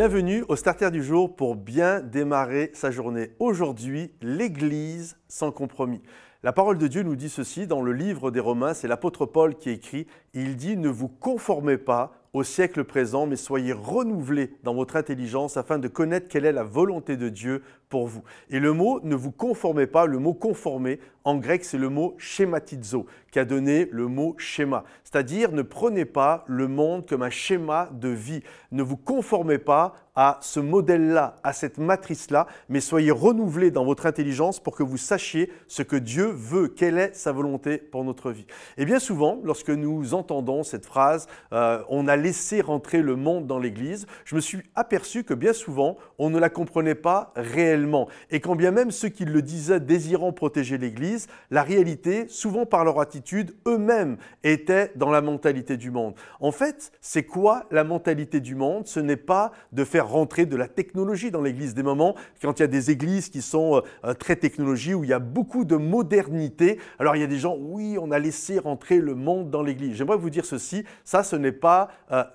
Bienvenue au Starter du jour pour bien démarrer sa journée. Aujourd'hui, l'Église sans compromis. La parole de Dieu nous dit ceci dans le livre des Romains, c'est l'apôtre Paul qui écrit, il dit « Ne vous conformez pas au siècle présent, mais soyez renouvelés dans votre intelligence afin de connaître quelle est la volonté de Dieu pour vous. » Et le mot « ne vous conformez pas », le mot « conformer », en grec, c'est le mot « schématizo » qui a donné le mot « schéma ». C'est-à-dire, ne prenez pas le monde comme un schéma de vie. Ne vous conformez pas à ce modèle-là, à cette matrice-là, mais soyez renouvelés dans votre intelligence pour que vous sachiez ce que Dieu veut, quelle est sa volonté pour notre vie. Et bien souvent, lorsque nous entendons cette phrase « on a laissé rentrer le monde dans l'Église », je me suis aperçu que bien souvent, on ne la comprenait pas réellement. Et quand bien même ceux qui le disaient désirant protéger l'Église, la réalité, souvent par leur attitude, eux-mêmes étaient dans la mentalité du monde. En fait, c'est quoi la mentalité du monde? Ce n'est pas de faire rentrer de la technologie dans l'Église. Des moments, quand il y a des églises qui sont très technologiques, où il y a beaucoup de modernité, alors il y a des gens, oui, on a laissé rentrer le monde dans l'Église. J'aimerais vous dire ceci, ça, ce n'est pas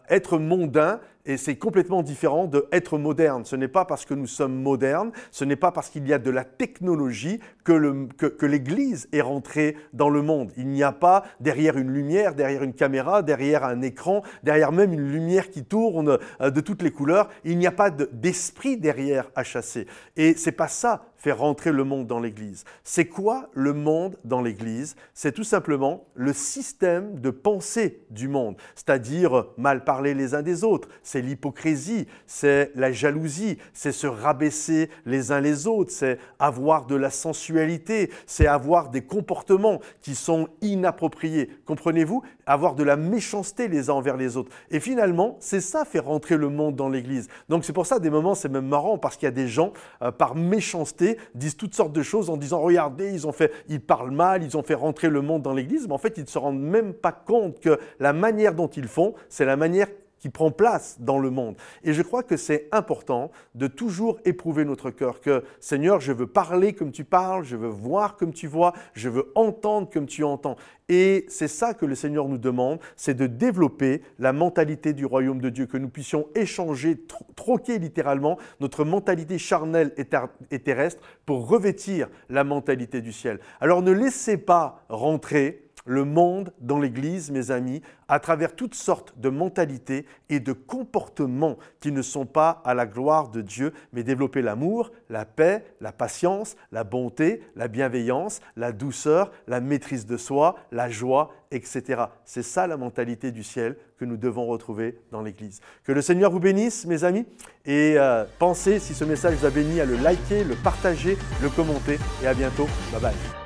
être mondain, et c'est complètement différent de être moderne. Ce n'est pas parce que nous sommes modernes, ce n'est pas parce qu'il y a de la technologie que l'Église est rentrée dans le monde. Il n'y a pas derrière une lumière, derrière une caméra, derrière un écran, derrière même une lumière qui tourne de toutes les couleurs, il n'y a pas d'esprit derrière à chasser. Et c'est pas ça, faire rentrer le monde dans l'Église. C'est quoi le monde dans l'Église? C'est tout simplement le système de pensée du monde, c'est-à-dire mal parler les uns des autres, c'est l'hypocrisie, c'est la jalousie, c'est se rabaisser les uns les autres, c'est avoir de la sensualité, c'est avoir des comportements qui sont inappropriés. Comprenez-vous? Avoir de la méchanceté les uns envers les autres. Et finalement, c'est ça, faire rentrer le monde dans l'Église. Donc c'est pour ça, des moments, c'est même marrant, parce qu'il y a des gens, par méchanceté, disent toutes sortes de choses en disant « Regardez, ils parlent mal, ils ont fait rentrer le monde dans l'Église. » Mais en fait, ils ne se rendent même pas compte que la manière dont ils font, c'est la manière qui prend place dans le monde. Et je crois que c'est important de toujours éprouver notre cœur que « Seigneur, je veux parler comme tu parles, je veux voir comme tu vois, je veux entendre comme tu entends. » Et c'est ça que le Seigneur nous demande, c'est de développer la mentalité du royaume de Dieu, que nous puissions échanger, troquer littéralement notre mentalité charnelle et terrestre pour revêtir la mentalité du ciel. Alors ne laissez pas rentrer le monde dans l'Église, mes amis, à travers toutes sortes de mentalités et de comportements qui ne sont pas à la gloire de Dieu, mais développer l'amour, la paix, la patience, la bonté, la bienveillance, la douceur, la maîtrise de soi, la joie, etc. C'est ça la mentalité du ciel que nous devons retrouver dans l'Église. Que le Seigneur vous bénisse, mes amis, et pensez, si ce message vous a béni, à le liker, le partager, le commenter, et à bientôt. Bye bye.